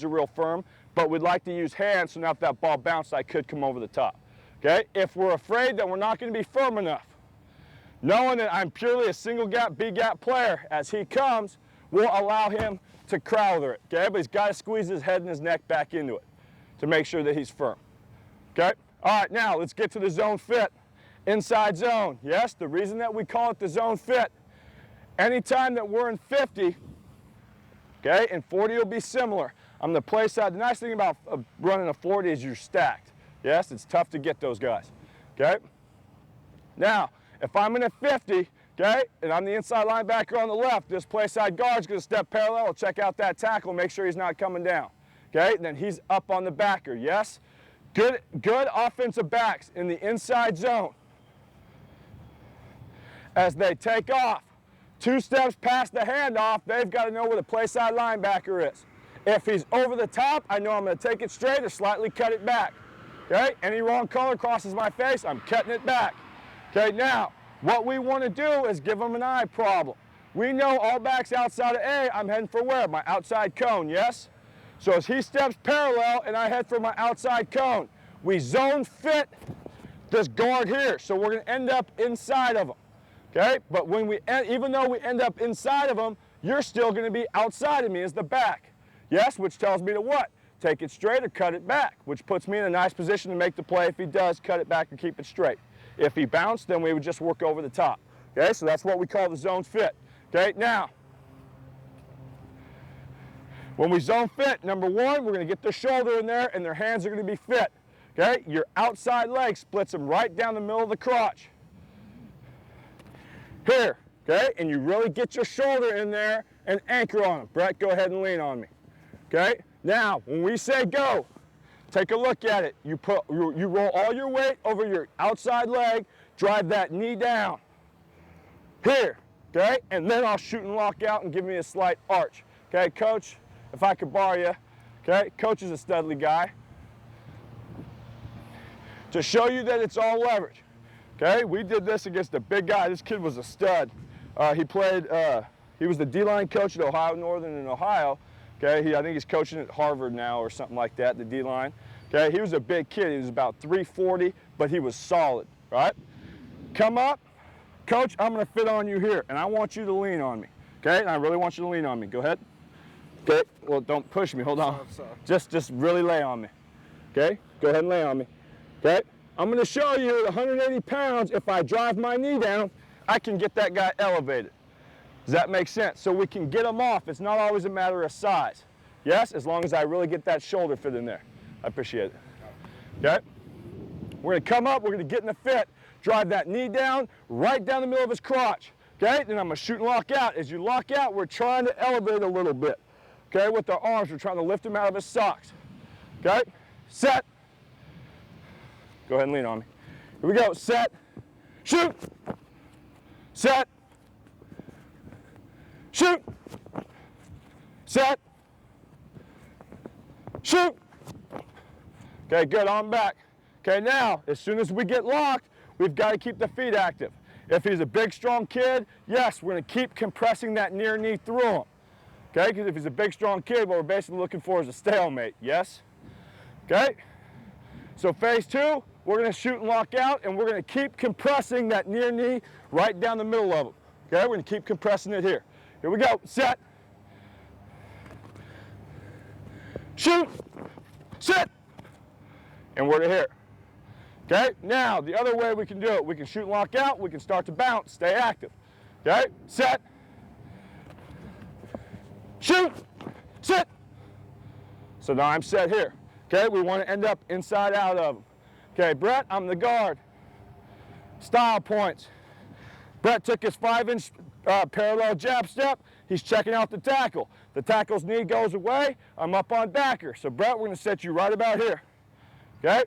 are real firm, but we'd like to use hands so now if that ball bounced, I could come over the top. Okay? If we're afraid that we're not going to be firm enough, knowing that I'm purely a single gap, B gap player, as he comes, we'll allow him to crowther it. Okay? But he's got to squeeze his head and his neck back into it to make sure that he's firm. Okay? All right, now let's get to the zone fit. Inside zone. Yes, the reason that we call it the zone fit, anytime that we're in 50, okay, and 40 will be similar. I'm the play side. The nice thing about running a 40 is you're stacked. Yes, it's tough to get those guys. Okay? Now, if I'm in a 50, okay, and I'm the inside linebacker on the left, this play side guard's going to step parallel, check out that tackle, make sure he's not coming down. Okay? Then he's up on the backer. Yes? Good offensive backs in the inside zone. As they take off, 2 steps past the handoff, they've got to know where the play side linebacker is. If he's over the top, I know I'm going to take it straight or slightly cut it back. Okay? Any wrong color crosses my face, I'm cutting it back. Okay, now, what we want to do is give them an eye problem. We know all backs outside of A, I'm heading for where? My outside cone, yes? So as he steps parallel and I head for my outside cone, we zone fit this guard here. So we're going to end up inside of him. Okay, but when even though we end up inside of them, you're still going to be outside of me as the back. Yes, which tells me to what? Take it straight or cut it back, which puts me in a nice position to make the play if he does cut it back or keep it straight. If he bounced, then we would just work over the top. Okay, so that's what we call the zone fit. Okay, now, when we zone fit, number one, we're going to get their shoulder in there and their hands are going to be fit. Okay, your outside leg splits them right down the middle of the crotch. Here, okay, and you really get your shoulder in there and anchor on him. Brett, go ahead and lean on me. Okay, now when we say go, take a look at it. You roll all your weight over your outside leg, drive that knee down. Here, okay, and then I'll shoot and lock out and give me a slight arch. Okay, coach, if I could borrow you, okay, coach is a studly guy. To show you that it's all leverage. Okay, we did this against a big guy. This kid was a stud. He was the D-line coach at Ohio Northern in Ohio. Okay, I think he's coaching at Harvard now or something like that, the D-line. Okay, he was a big kid. He was about 340, but he was solid, right? Come up. Coach, I'm going to fit on you here, and I want you to lean on me. Okay, and I really want you to lean on me. Go ahead. Okay, well, don't push me. Hold on. Sorry. Just really lay on me. Okay, go ahead and lay on me. Okay. I'm going to show you at 180 pounds, if I drive my knee down, I can get that guy elevated. Does that make sense? So we can get him off. It's not always a matter of size. Yes, as long as I really get that shoulder fit in there. I appreciate it. Okay? We're going to come up, we're going to get in the fit, drive that knee down, right down the middle of his crotch. Okay? Then I'm going to shoot and lock out. As you lock out, we're trying to elevate a little bit. Okay? With our arms, we're trying to lift him out of his socks. Okay? Set. Go ahead and lean on me. Here we go. Set. Shoot. Set. Shoot. Set. Shoot. Okay, good. On back. Okay, now, as soon as we get locked, we've got to keep the feet active. If he's a big, strong kid, yes, we're going to keep compressing that near knee through him. Okay, because if he's a big, strong kid, what we're basically looking for is a stalemate. Yes? Okay? So phase 2, we're going to shoot and lock out, and we're going to keep compressing that near knee right down the middle of him. Okay, we're going to keep compressing it here. Here we go. Set. Shoot. Sit. And we're to here. Okay, now the other way we can do it, we can shoot and lock out, we can start to bounce, stay active. Okay, set. Shoot. Sit. So now I'm set here. Okay, we want to end up inside out of them. Okay, Brett, I'm the guard. Style points. Brett took his 5-inch parallel jab step. He's checking out the tackle. The tackle's knee goes away. I'm up on backer. So Brett, we're going to set you right about here. Okay?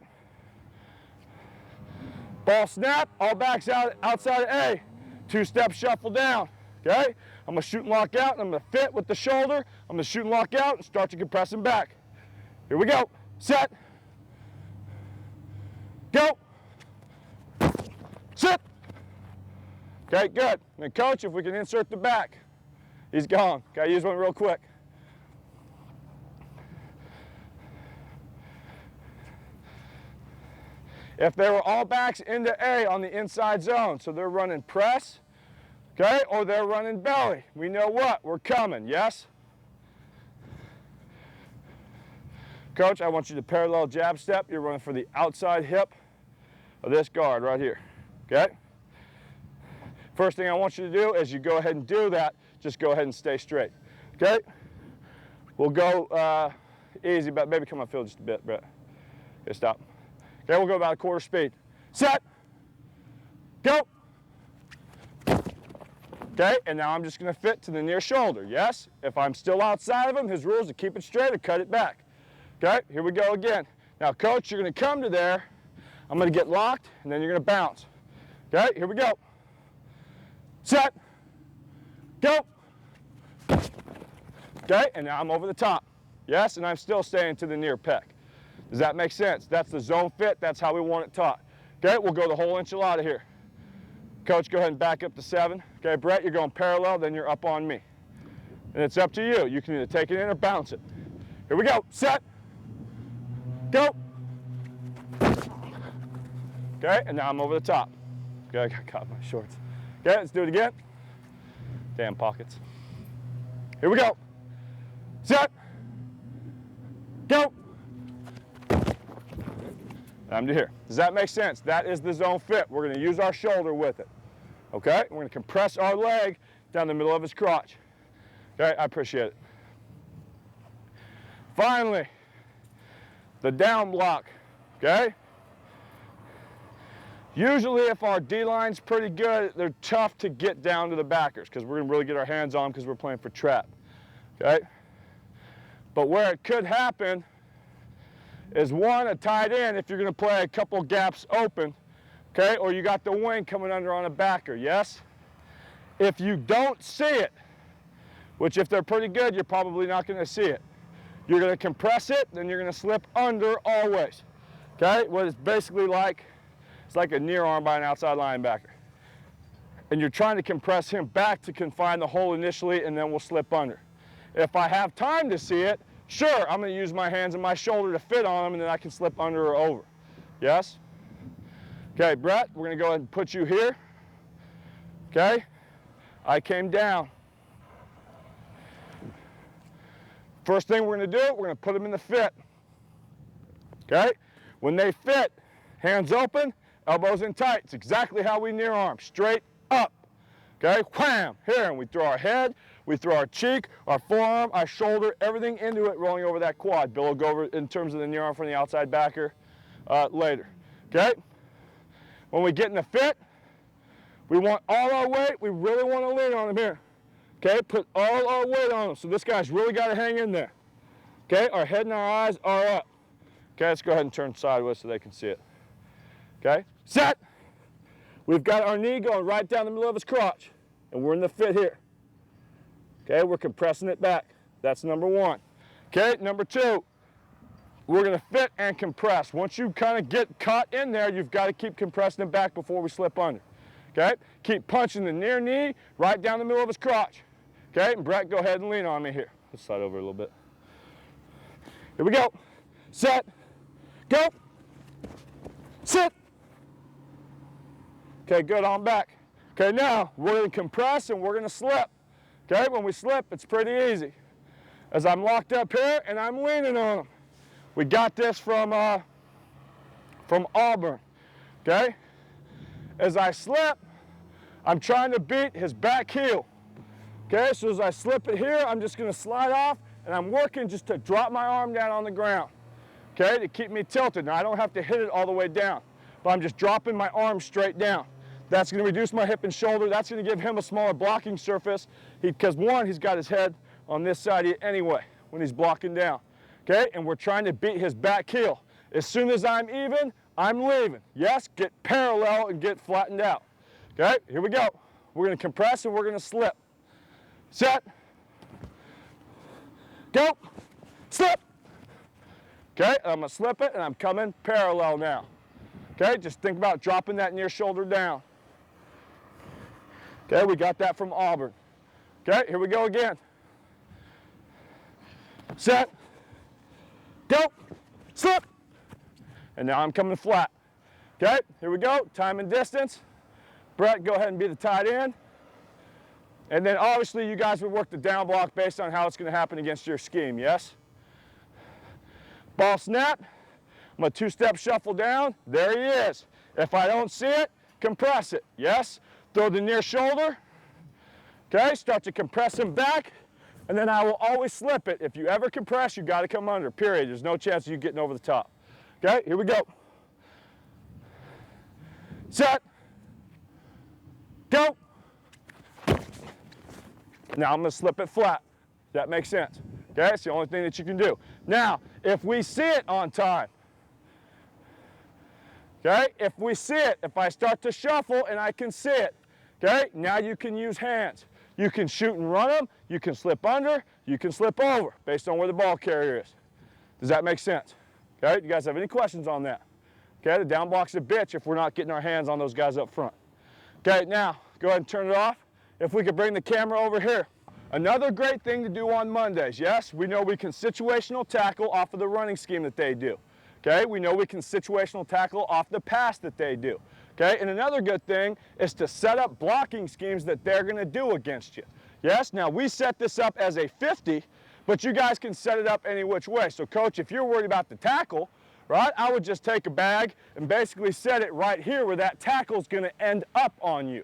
Ball snap, all backs out outside of A. 2-step shuffle down. Okay? I'm going to shoot and lock out, and I'm going to fit with the shoulder. I'm going to shoot and lock out and start to compress him back. Here we go. Set. Go. Sit. Okay, good. Now, coach, if we can insert the back. He's gone. Okay, use one real quick. If they were all backs into A on the inside zone, so they're running press, okay, or they're running belly, we know what? We're coming, yes? Coach, I want you to parallel jab step. You're running for the outside hip of this guard right here, okay? First thing I want you to do is you go ahead and do that. Just go ahead and stay straight, okay? We'll go easy, but maybe come on field just a bit, Brett. Okay, stop. Okay, we'll go about a quarter speed. Set, go. Okay, and now I'm just gonna fit to the near shoulder, yes? If I'm still outside of him, his rule is to keep it straight or cut it back. Okay, here we go again. Now, coach, you're gonna come to there. I'm gonna get locked, and then you're gonna bounce. Okay, here we go. Set, go. Okay, and now I'm over the top. Yes, and I'm still staying to the near pec. Does that make sense? That's the zone fit. That's how we want it taught. Okay, we'll go the whole enchilada here. Coach, go ahead and back up to 7. Okay, Brett, you're going parallel, then you're up on me. And it's up to you. You can either take it in or bounce it. Here we go. Set, go. Okay, and now I'm over the top. Okay, I got caught in my shorts. Okay, let's do it again. Damn pockets. Here we go. Set, go. I'm to here. Does that make sense? That is the zone fit. We're going to use our shoulder with it. Okay? We're going to compress our leg down the middle of his crotch. Okay? I appreciate it. Finally, the down block. Okay? Usually if our D-line's pretty good, they're tough to get down to the backers because we're going to really get our hands on them because we're playing for trap. Okay? But where it could happen is one, a tight end if you're going to play a couple gaps open, okay, or you got the wing coming under on a backer, yes? If you don't see it, which if they're pretty good, you're probably not going to see it. You're going to compress it, then you're going to slip under always, okay? What it's basically like, it's like a near arm by an outside linebacker. And you're trying to compress him back to confine the hole initially, and then we'll slip under. If I have time to see it, sure, I'm going to use my hands and my shoulder to fit on them, and then I can slip under or over. Yes? Okay, Brett, we're going to go ahead and put you here. Okay? I came down. First thing we're going to do, we're going to put them in the fit. Okay? When they fit, hands open, elbows in tight. It's exactly how we near arm. Straight up. Okay? Wham! Here, and we throw our head. We throw our cheek, our forearm, our shoulder, everything into it, rolling over that quad. Bill will go over in terms of the near arm from the outside backer later. Okay? When we get in the fit, we want all our weight. We really want to lean on him here. Okay? Put all our weight on him. So this guy's really got to hang in there. Okay? Our head and our eyes are up. Okay? Let's go ahead and turn sideways so they can see it. Okay? Set. We've got our knee going right down the middle of his crotch. And we're in the fit here. Okay, we're compressing it back. That's number 1. Okay, number 2, we're going to fit and compress. Once you kind of get caught in there, you've got to keep compressing it back before we slip under. Okay, keep punching the near knee right down the middle of his crotch. Okay, and Brett, go ahead and lean on me here. Let's slide over a little bit. Here we go. Set, go, sit. Okay, good, on back. Okay, now we're going to compress and we're going to slip. Okay, when we slip, it's pretty easy. As I'm locked up here and I'm leaning on him. We got this from Auburn. Okay? As I slip, I'm trying to beat his back heel. Okay, so as I slip it here, I'm just going to slide off and I'm working just to drop my arm down on the ground. Okay, to keep me tilted. Now I don't have to hit it all the way down, but I'm just dropping my arm straight down. That's going to reduce my hip and shoulder. That's going to give him a smaller blocking surface because one, he's got his head on this side anyway when he's blocking down. Okay, and we're trying to beat his back heel. As soon as I'm even, I'm leaving. Yes, get parallel and get flattened out. Okay, here we go. We're going to compress and we're going to slip. Set. Go. Slip. Okay, I'm going to slip it and I'm coming parallel now. Okay, just think about dropping that near shoulder down. Okay, we got that from Auburn. Okay, here we go again. Set, go, slip. And now I'm coming flat. Okay, here we go, time and distance. Brett, go ahead and be the tight end. And then obviously you guys would work the down block based on how it's going to happen against your scheme, yes? Ball snap, I'm going to two-step shuffle down, there he is. If I don't see it, compress it, yes? Throw the near shoulder, okay? Start to compress him back, and then I will always slip it. If you ever compress, you got to come under, period. There's no chance of you getting over the top. Okay, here we go. Set. Go. Now I'm going to slip it flat. That makes sense. Okay, it's the only thing that you can do. Now, if we see it on time, okay, if we see it, if I start to shuffle and I can see it, okay, now you can use hands. You can shoot and run them, you can slip under, you can slip over, based on where the ball carrier is. Does that make sense? Okay, you guys have any questions on that? Okay, the down block's a bitch if we're not getting our hands on those guys up front. Okay, now, go ahead and turn it off. If we could bring the camera over here. Another great thing to do on Mondays, yes, we know we can situational tackle off of the running scheme that they do. Okay, we know we can situational tackle off the pass that they do. Okay, and another good thing is to set up blocking schemes that they're going to do against you. Yes, now we set this up as a 50, but you guys can set it up any which way. So coach, if you're worried about the tackle, right, I would just take a bag and basically set it right here where that tackle's going to end up on you.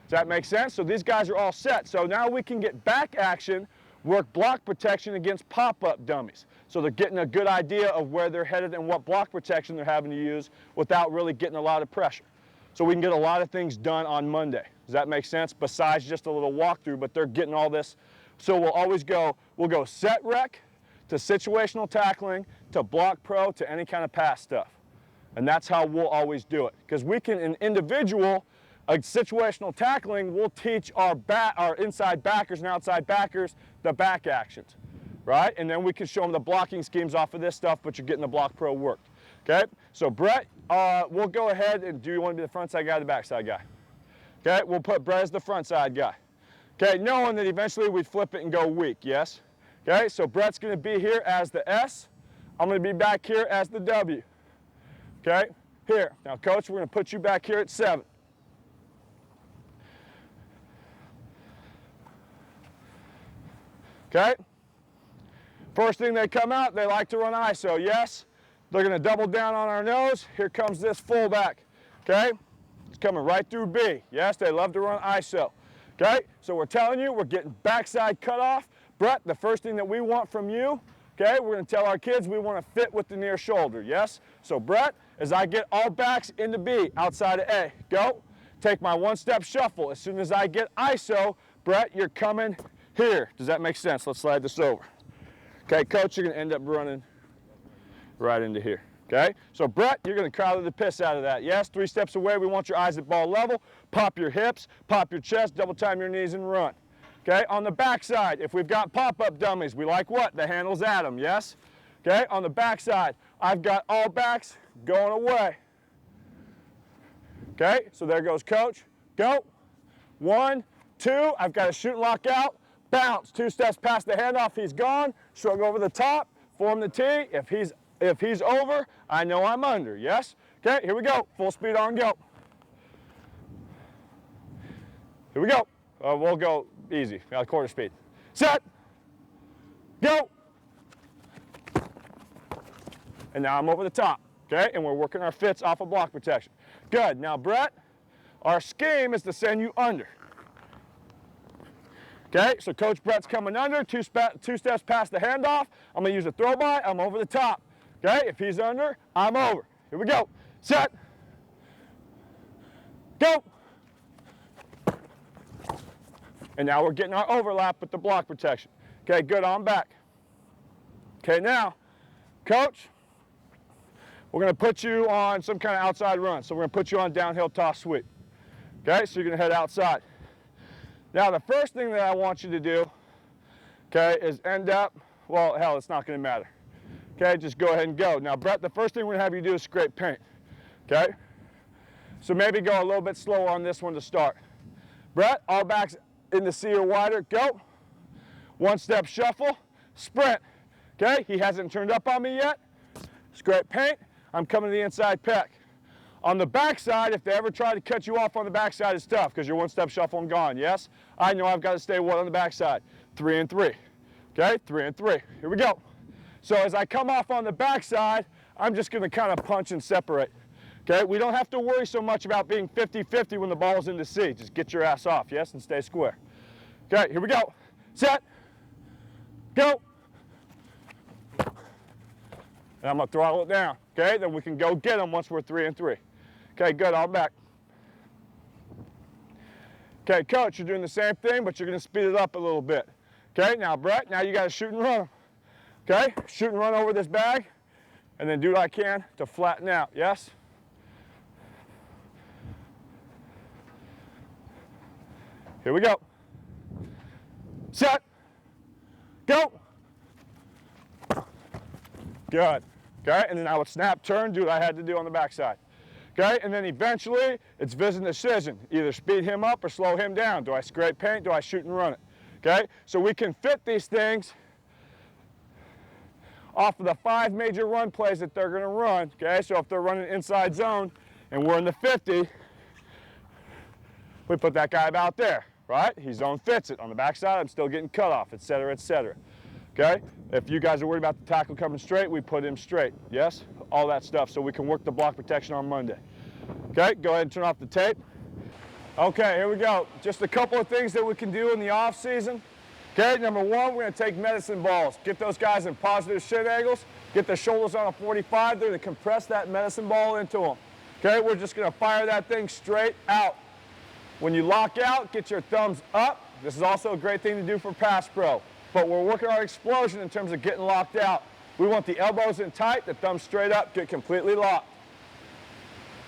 Does that make sense? So these guys are all set. So now we can get back action, work block protection against pop-up dummies. So they're getting a good idea of where they're headed and what block protection they're having to use without really getting a lot of pressure. So we can get a lot of things done on Monday. Does that make sense? Besides just a little walkthrough, but they're getting all this. So we'll go set rec to situational tackling to block pro to any kind of pass stuff. And that's how we'll always do it. Because we can, in individual, situational tackling, we'll teach our inside backers and outside backers the back actions, right? And then we can show them the blocking schemes off of this stuff, but you're getting the block pro worked. Okay, so Brett, we'll go ahead and do you want to be the front side guy or the back side guy? Okay, we'll put Brett as the front side guy. Okay, knowing that eventually we'd flip it and go weak, yes? Okay, so Brett's going to be here as the S. I'm going to be back here as the W. Okay, here. Now, coach, we're going to put you back here at 7. Okay, first thing they come out, they like to run ISO, yes? They're going to double down on our nose. Here comes this fullback, okay? It's coming right through B. Yes, they love to run ISO, okay? So we're telling you, we're getting backside cutoff. Brett, the first thing that we want from you, okay, we're going to tell our kids we want to fit with the near shoulder, yes? So Brett, as I get all backs into B, outside of A, go. Take my one-step shuffle. As soon as I get ISO, Brett, you're coming here. Does that make sense? Let's slide this over. Okay, coach, you're going to end up running right into here. Okay, so Brett, you're going to crowd the piss out of that. Yes, 3 steps away, we want your eyes at ball level. Pop your hips, pop your chest, double time your knees and run. Okay, on the back side, if we've got pop-up dummies, we like what? The handles at them, yes? Okay, on the back side, I've got all backs going away. Okay, so there goes coach. Go. 1, 2, I've got a shoot and lock out. Bounce, 2 steps past the handoff, he's gone. Shrug over the top, form the T. If he's over, I know I'm under, yes? Okay, here we go. Full speed on go. Here we go. We'll go easy, got a quarter speed. Set, go. And now I'm over the top, okay? And we're working our fits off of block protection. Good, now Brett, our scheme is to send you under. Okay, so Coach Brett's coming under, 2 steps past the handoff. I'm gonna use a throw by, I'm over the top. Okay, if he's under, I'm over. Here we go. Set. Go. And now we're getting our overlap with the block protection. Okay, good, on back. Okay, now, coach, we're gonna put you on some kind of outside run. So we're gonna put you on downhill toss sweep. Okay, so you're gonna head outside. Now the first thing that I want you to do, okay, is end up, well, hell, it's not gonna matter. Okay, just go ahead and go. Now Brett, the first thing we're gonna have you do is scrape paint, okay? So maybe go a little bit slower on this one to start. Brett, all backs in the C or wider, go. 1 step shuffle, sprint, okay? He hasn't turned up on me yet. Scrape paint, I'm coming to the inside pec. On the backside, if they ever try to cut you off on the backside, it's tough because you're one-step shuffle and gone, yes? I know I've got to stay what on the backside? 3 and 3, okay? 3 and 3, here we go. So as I come off on the backside, I'm just going to kind of punch and separate, okay? We don't have to worry so much about being 50-50 when the ball's in the C. Just get your ass off, yes, and stay square. Okay, here we go. Set, go. And I'm going to throttle it down, okay? Then we can go get them once we're 3 and 3. Okay, good, all back. Okay, coach, you're doing the same thing, but you're going to speed it up a little bit. Okay, now Brett, now you got to shoot and run them. Okay, shoot and run over this bag, and then do what I can to flatten out, yes? Here we go. Set, go. Good, okay, and then I would snap, turn, do what I had to do on the backside. Okay, and then eventually, it's vision decision. Either speed him up or slow him down. Do I scrape paint? Do I shoot and run it? Okay, so we can fit these things off of the 5 major run plays that they're going to run. Okay, so if they're running inside zone and we're in the 50, we put that guy about there, right? He zone fits it. On the backside, I'm still getting cut off, et cetera, et cetera. Okay, if you guys are worried about the tackle coming straight, we put him straight, yes? All that stuff, so we can work the block protection on Monday. Okay, go ahead and turn off the tape. Okay, here we go. Just a couple of things that we can do in the off season. Okay, number one, we're going to take medicine balls. Get those guys in positive shin angles. Get their shoulders on a 45. They're going to compress that medicine ball into them. Okay, we're just going to fire that thing straight out. When you lock out, get your thumbs up. This is also a great thing to do for pass pro. But we're working on explosion in terms of getting locked out. We want the elbows in tight, the thumbs straight up, get completely locked.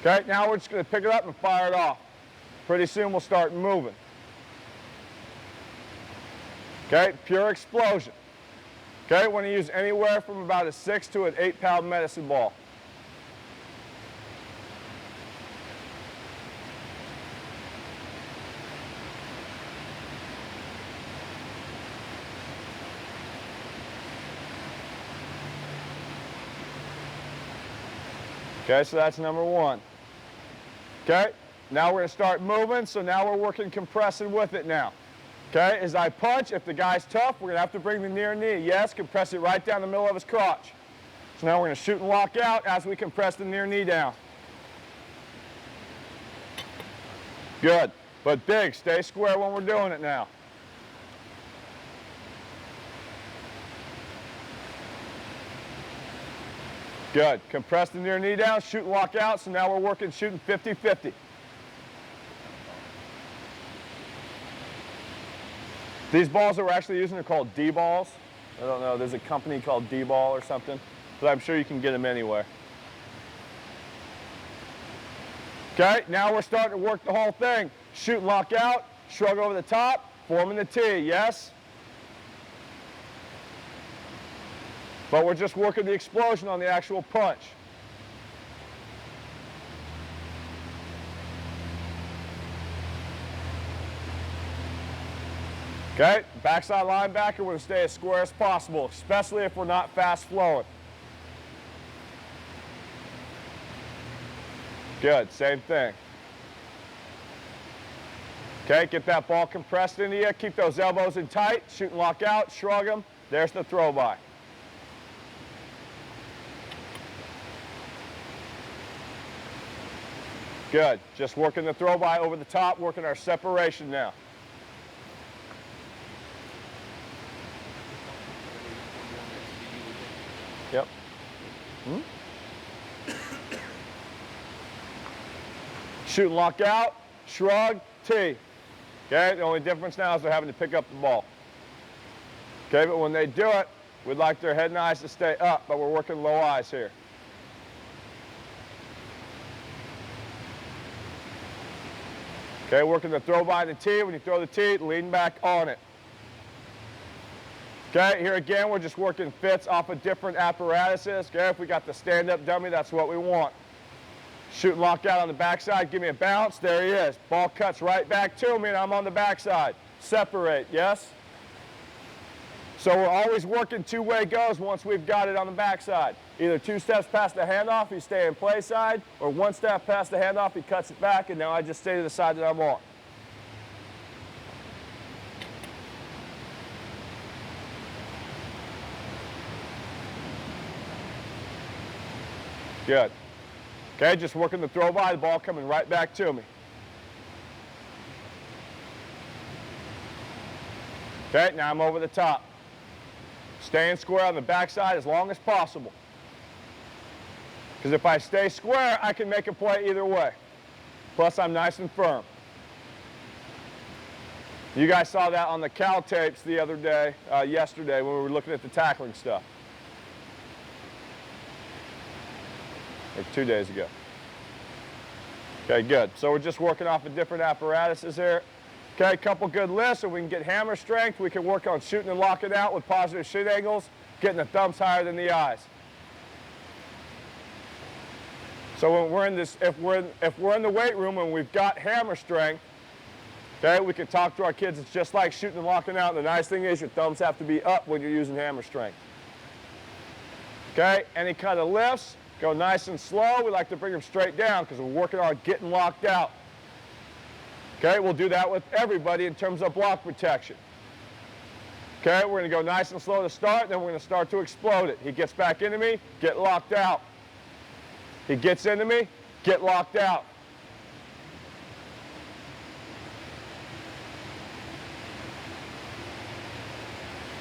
Okay, now we're just going to pick it up and fire it off. Pretty soon we'll start moving. Okay, pure explosion. Okay, we're going to use anywhere from about a 6 to an 8-pound medicine ball. Okay, so that's number one. Okay, now we're going to start moving, so now we're working compressing with it now. Okay, as I punch, if the guy's tough, we're going to have to bring the near knee. Yes, compress it right down the middle of his crotch. So now we're going to shoot and lock out as we compress the near knee down. Good, but big, stay square when we're doing it now. Good. Compress the near knee down, shoot and lock out, so now we're working shooting 50-50. These balls that we're actually using are called D-balls. I don't know, there's a company called D-ball or something, but I'm sure you can get them anywhere. Okay, now we're starting to work the whole thing. Shoot and lock out, shrug over the top, forming the T, yes? But we're just working the explosion on the actual punch. Okay, backside linebacker, we're going to stay as square as possible, especially if we're not fast flowing. Good, same thing. Okay, get that ball compressed into you, keep those elbows in tight, shoot and lock out, shrug them, there's the throw by. Good, just working the throw by over the top, working our separation now. Yep. Shoot and lock out, shrug, T. Okay, the only difference now is they're having to pick up the ball. Okay, but when they do it, we'd like their head and eyes to stay up, but we're working low eyes here. Okay, working the throw by the T. When you throw the T, lean back on it. Okay, here again, we're just working fits off of different apparatuses. Okay, if we got the stand-up dummy, that's what we want. Shoot and lock out on the backside, give me a bounce, there he is. Ball cuts right back to me and I'm on the backside. Separate, yes? So we're always working two-way goes once we've got it on the backside. Either 2 steps past the handoff, you stay in play side, or 1 step past the handoff, he cuts it back, and now I just stay to the side that I'm on. Good. Okay, just working the throw by, the ball coming right back to me. Okay, now I'm over the top. Staying square on the backside as long as possible. Because if I stay square, I can make a play either way. Plus, I'm nice and firm. You guys saw that on the Cal tapes the other day, yesterday, when we were looking at the tackling stuff. Or 2 days ago. Okay, good. So we're just working off of different apparatuses here. Okay, a couple good lifts, so we can get hammer strength. We can work on shooting and locking out with positive shoot angles, getting the thumbs higher than the eyes. So when we're in this, if we're in the weight room and we've got hammer strength, okay, we can talk to our kids. It's just like shooting and locking out. The nice thing is your thumbs have to be up when you're using hammer strength. Okay, any kind of lifts, go nice and slow. We like to bring them straight down because we're working on getting locked out. Okay, we'll do that with everybody in terms of block protection. Okay, we're going to go nice and slow to start, then we're going to start to explode it. He gets back into me, get locked out. He gets into me, get locked out.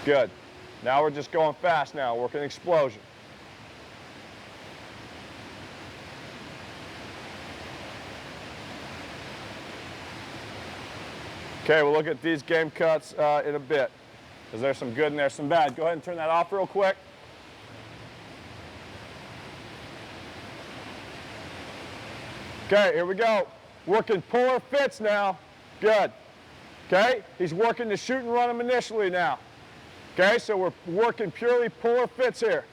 Good. Now we're just going fast now, working explosion. Okay, we'll look at these game cuts in a bit, because there's some good and there's some bad. Go ahead and turn that off real quick. Okay, here we go. Working puller fits now. Good. Okay, he's working to shoot and run them initially now. Okay, so we're working purely puller fits here.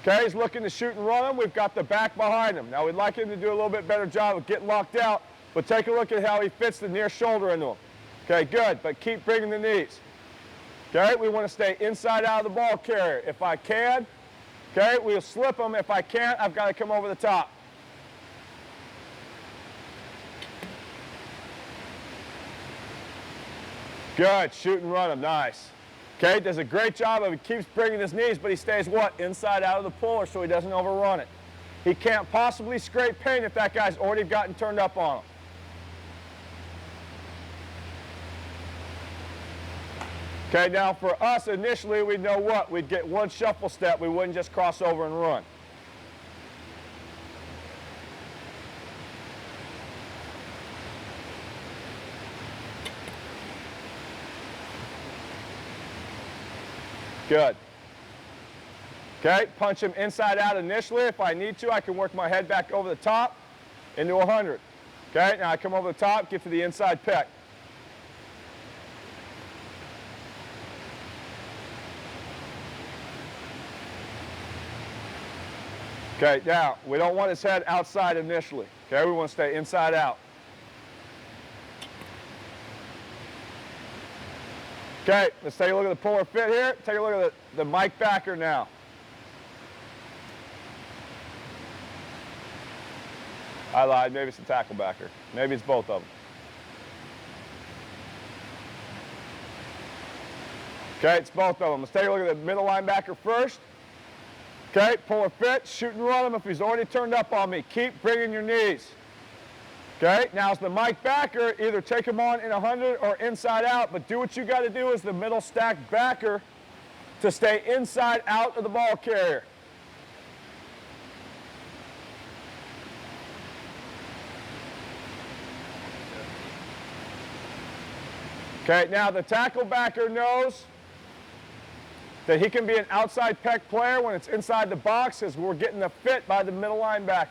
Okay, he's looking to shoot and run them. We've got the back behind him. Now we'd like him to do a little bit better job of getting locked out, but take a look at how he fits the near shoulder into him. Okay, good, but keep bringing the knees. Okay, we want to stay inside out of the ball carrier. If I can, okay, we'll slip them. If I can't, I've got to come over the top. Good, shoot and run him, nice. Okay, does a great job of, he keeps bringing his knees, but he stays what? Inside out of the puller so he doesn't overrun it. He can't possibly scrape paint if that guy's already gotten turned up on him. Okay, now for us, initially, we'd know what? We'd get one shuffle step. We wouldn't just cross over and run. Good. Okay, punch him inside out initially. If I need to, I can work my head back over the top into 100. Okay, now I come over the top, get to the inside pick. Okay, now, we don't want his head outside initially. Okay, we want to stay inside out. Okay, let's take a look at the puller fit here. Take a look at the Mike backer now. I lied, maybe it's the tackle backer. Maybe it's both of them. Okay, it's both of them. Let's take a look at the middle linebacker first. Okay, puller fit, shoot and run him if he's already turned up on me. Keep bringing your knees. Okay, now it's the Mike backer, either take him on in 100 or inside out, but do what you got to do as the middle stacked backer to stay inside out of the ball carrier. Okay, now the tackle backer knows that he can be an outside pec player when it's inside the box because we're getting the fit by the middle linebacker.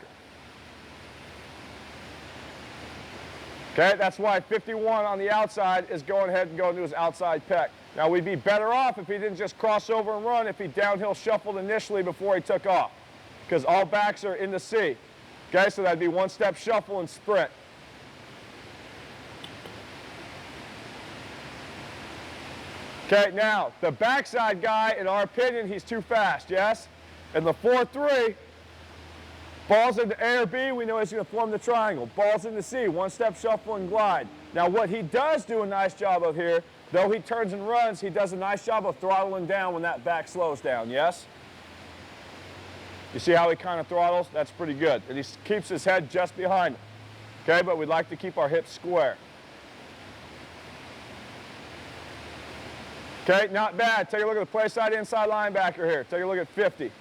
Okay, that's why 51 on the outside is going ahead and going to his outside pec. Now we'd be better off if he didn't just cross over and run, if he downhill shuffled initially before he took off, because all backs are in the C. Okay, so that'd be one step shuffle and sprint. Okay, now, the backside guy, in our opinion, he's too fast, yes? In the 4-3, balls into A or B, we know he's going to form the triangle. Balls into C, one-step shuffle and glide. Now, what he does do a nice job of here, though he turns and runs, he does a nice job of throttling down when that back slows down, yes? You see how he kind of throttles? That's pretty good. And he keeps his head just behind him. Okay, but we'd like to keep our hips square. Okay, not bad. Take a look at the play side inside linebacker here. Take a look at 50.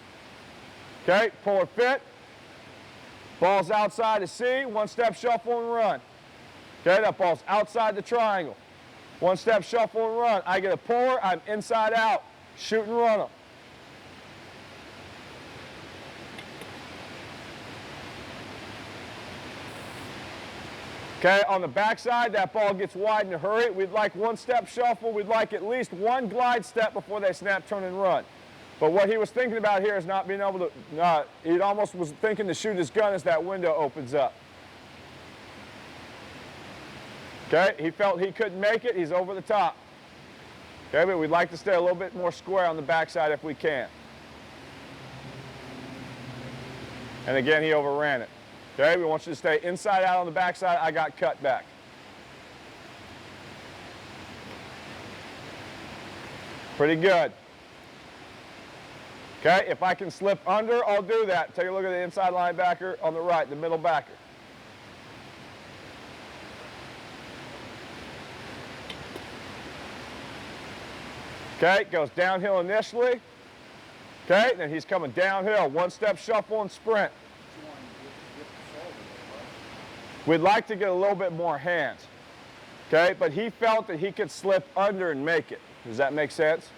Okay, pull or fit. Ball's outside to C, one-step shuffle and run. Okay, that ball's outside the triangle. One-step shuffle and run. I get a puller, I'm inside out. Shoot and run them. Okay, on the backside, that ball gets wide in a hurry. We'd like one-step shuffle. We'd like at least one glide step before they snap, turn, and run. But what he was thinking about here is not being able to, he almost was thinking to shoot his gun as that window opens up. Okay, he felt he couldn't make it. He's over the top. Okay, but we'd like to stay a little bit more square on the backside if we can. And again, he overran it. Okay, we want you to stay inside out on the backside. I got cut back. Pretty good. Okay, if I can slip under, I'll do that. Take a look at the inside linebacker on the right, the middle backer. Okay, goes downhill initially. Okay, then he's coming downhill. One-step shuffle and sprint. We'd like to get a little bit more hands. Okay, but he felt that he could slip under and make it. Does that make sense?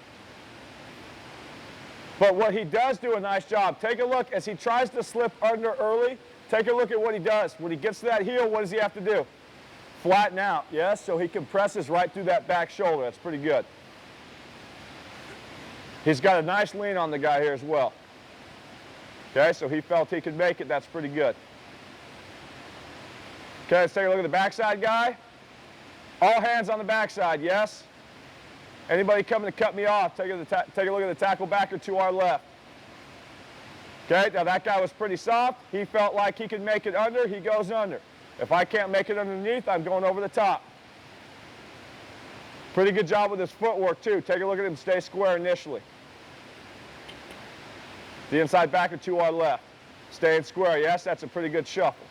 But what he does do a nice job. Take a look as he tries to slip under early. Take a look at what he does. When he gets to that heel, what does he have to do? Flatten out, yes? So he compresses right through that back shoulder. That's pretty good. He's got a nice lean on the guy here as well. Okay, so he felt he could make it. That's pretty good. Okay, let's take a look at the backside guy. All hands on the backside, yes? Anybody coming to cut me off, take a look at the tackle backer to our left. Okay, now that guy was pretty soft. He felt like he could make it under, he goes under. If I can't make it underneath, I'm going over the top. Pretty good job with his footwork too. Take a look at him stay square initially. The inside backer to our left. Staying square, yes, that's a pretty good shuffle.